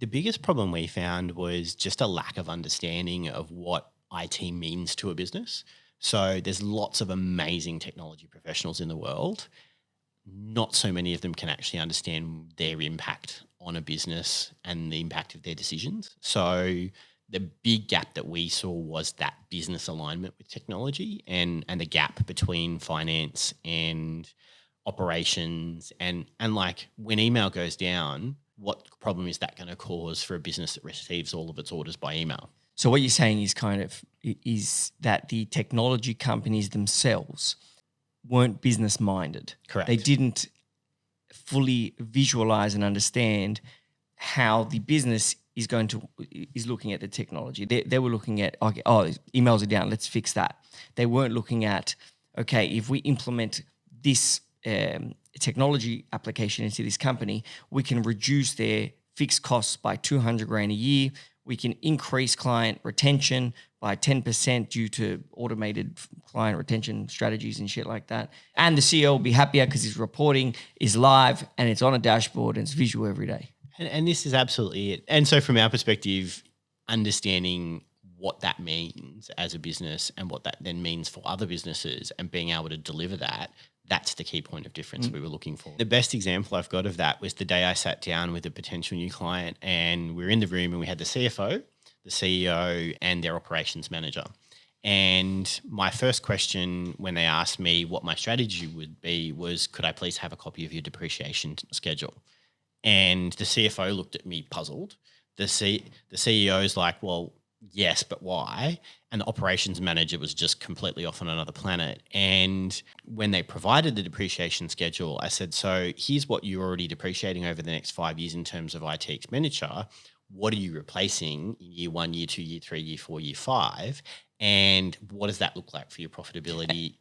The biggest problem we found was just a lack of understanding of what IT means to a business. So there's lots of amazing technology professionals in the world. Not so many of them can actually understand their impact on a business and the impact of their decisions. So the big gap that we saw was that business alignment with technology and the gap between finance and operations and like when email goes down, what problem is that going to cause for a business that receives all of its orders by email? So what you're saying is that the technology companies themselves weren't business minded. Correct. They didn't fully visualize and understand how the business is looking at the technology. They were looking at, okay, emails are down, let's fix that. They weren't looking at, okay, if we implement this technology application into this company, we can reduce their fixed costs by $200,000 a year. We can increase client retention by 10% due to automated client retention strategies and shit like that. And the CEO will be happier because his reporting is live and it's on a dashboard and it's visual every day. And this is absolutely it. And so from our perspective, understanding what that means as a business and what that then means for other businesses and being able to deliver that, that's the key point of difference we were looking for. The best example I've got of that was the day I sat down with a potential new client and we were in the room and we had the CFO, the CEO and their operations manager. And my first question when they asked me what my strategy would be was, could I please have a copy of your depreciation schedule? And the CFO looked at me puzzled. The CEO's like, well, yes, but why? And the operations manager was just completely off on another planet. And when they provided the depreciation schedule, I said, so here's what you're already depreciating over the next 5 years in terms of IT expenditure. What are you replacing in year 1, year 2, year 3, year 4, year 5? And what does that look like for your profitability?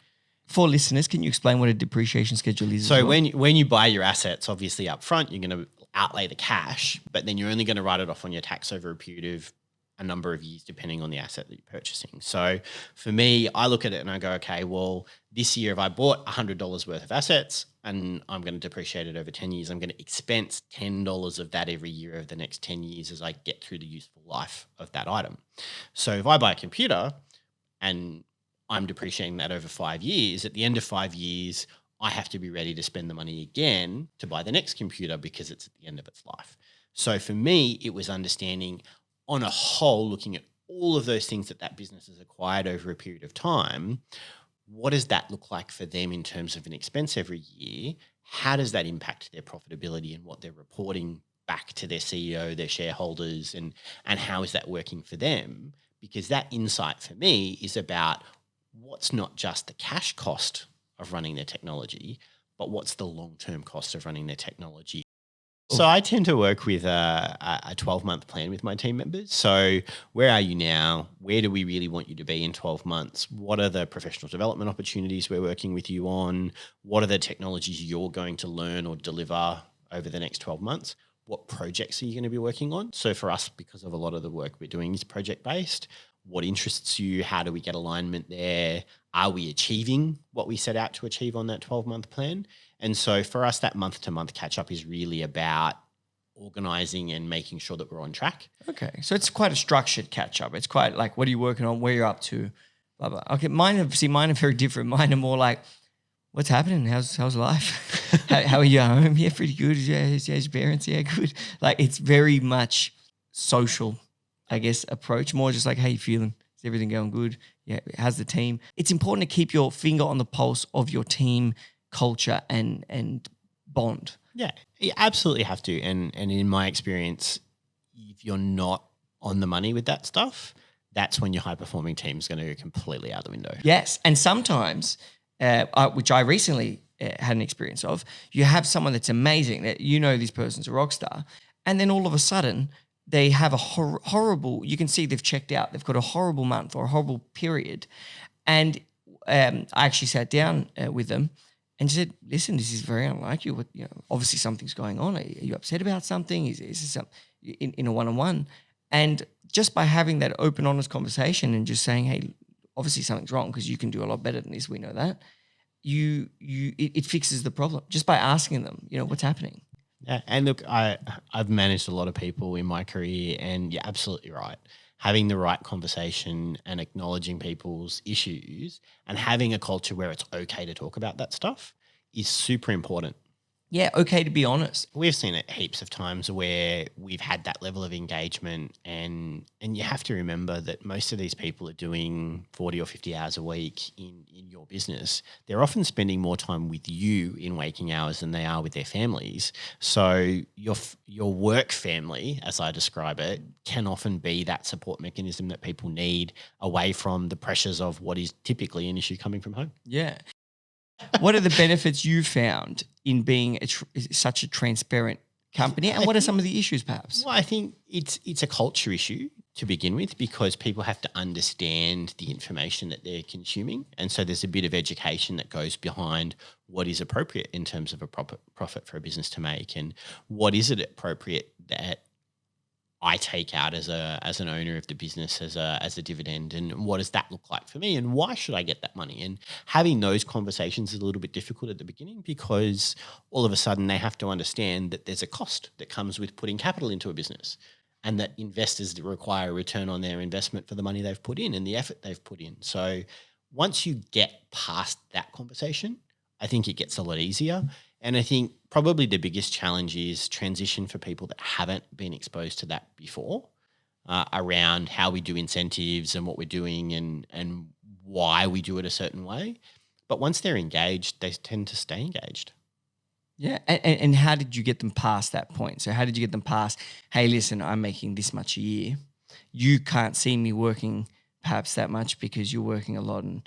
For listeners, can you explain what a depreciation schedule is? So when you buy your assets, obviously up front, you're going to outlay the cash, but then you're only going to write it off on your tax over a period of a number of years, depending on the asset that you're purchasing. So for me, I look at it and I go, okay, well, this year if I bought $100 worth of assets and I'm going to depreciate it over 10 years, I'm going to expense $10 of that every year over the next 10 years as I get through the useful life of that item. So if I buy a computer and I'm depreciating that over 5 years, at the end of 5 years, I have to be ready to spend the money again to buy the next computer because it's at the end of its life. So for me, it was understanding on a whole, looking at all of those things that business has acquired over a period of time, what does that look like for them in terms of an expense every year? How does that impact their profitability and what they're reporting back to their CEO, their shareholders, and how is that working for them? Because that insight for me is about what's not just the cash cost of running their technology, but what's the long-term cost of running their technology. So I tend to work with a 12-month plan with my team members. So where are you now? Where do we really want you to be in 12 months? What are the professional development opportunities we're working with you on? What are the technologies you're going to learn or deliver over the next 12 months? What projects are you going to be working on? So for us, because of a lot of the work we're doing is project-based, what interests you? How do we get alignment there? Are we achieving what we set out to achieve on that 12-month plan? And so for us, that month-to-month catch-up is really about organising and making sure that we're on track. Okay, so it's quite a structured catch-up. It's quite like, what are you working on? Where you're up to? Blah, blah. Okay, mine are very different. Mine are more like, what's happening? How's life? how are you at home? Yeah, pretty good. Yeah, how's your parents? Yeah, good. Like, it's very much social, I guess, approach. More just like, how you feeling? Is everything going good? Yeah, how's the team? It's important to keep your finger on the pulse of your team culture and bond. Yeah, you absolutely have to. And in my experience, if you're not on the money with that stuff, that's when your high-performing team is going to go completely out the window. Yes, and sometimes, which I recently had an experience of, you have someone that's amazing, that you know this person's a rock star, and then all of a sudden they have a horrible, you can see they've checked out, they've got a horrible month or a horrible period. And I actually sat down with them and said, listen, this is very unlike you. Obviously something's going on. Are you upset about something? Is this something in a one-on-one? And just by having that open, honest conversation and just saying, hey, obviously something's wrong because you can do a lot better than this. We know that. It fixes the problem just by asking them, what's happening. Yeah, and look, I've managed a lot of people in my career, and you're absolutely right. Having the right conversation and acknowledging people's issues and having a culture where it's okay to talk about that stuff is super important. Yeah, okay to be honest. We've seen it heaps of times where we've had that level of engagement, and you have to remember that most of these people are doing 40 or 50 hours a week in your business. They're often spending more time with you in waking hours than they are with their families. So your work family, as I describe it, can often be that support mechanism that people need away from the pressures of what is typically an issue coming from home. Yeah. What are the benefits you found in being such a transparent company, and what are some of the issues, perhaps? Well, I think it's a culture issue to begin with, because people have to understand the information that they're consuming, and so there's a bit of education that goes behind what is appropriate in terms of a profit for a business to make, and what is it appropriate that I take out as an owner of the business as a dividend, and what does that look like for me, and why should I get that money? And having those conversations is a little bit difficult at the beginning, because all of a sudden they have to understand that there's a cost that comes with putting capital into a business, and that investors require a return on their investment for the money they've put in and the effort they've put in. So once you get past that conversation, I think it gets a lot easier. And I think probably the biggest challenge is transition for people that haven't been exposed to that before, around how we do incentives and what we're doing, and why we do it a certain way. But once they're engaged, they tend to stay engaged. Yeah. And how did you get them past that point? So how did you get them past, hey, listen, I'm making this much a year. You can't see me working perhaps that much because you're working a lot. And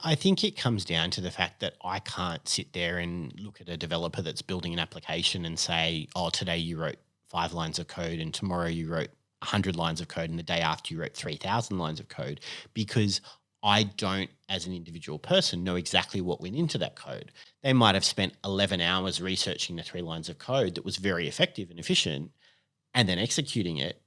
I think it comes down to the fact that I can't sit there and look at a developer that's building an application and say, oh, today you wrote 5 lines of code and tomorrow you wrote 100 lines of code and the day after you wrote 3,000 lines of code, because I don't, as an individual person, know exactly what went into that code. They might have spent 11 hours researching the 3 lines of code that was very effective and efficient and then executing it.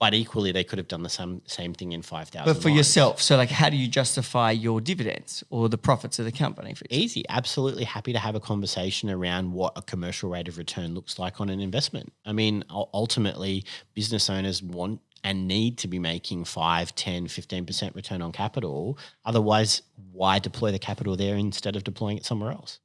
But equally, they could have done the same thing in 5,000 but for lines. yourself, so like, how do you justify your dividends or the profits of the company? For example? Easy. Absolutely happy to have a conversation around what a commercial rate of return looks like on an investment. I mean, ultimately, business owners want and need to be making 5, 10, 15% return on capital. Otherwise, why deploy the capital there instead of deploying it somewhere else?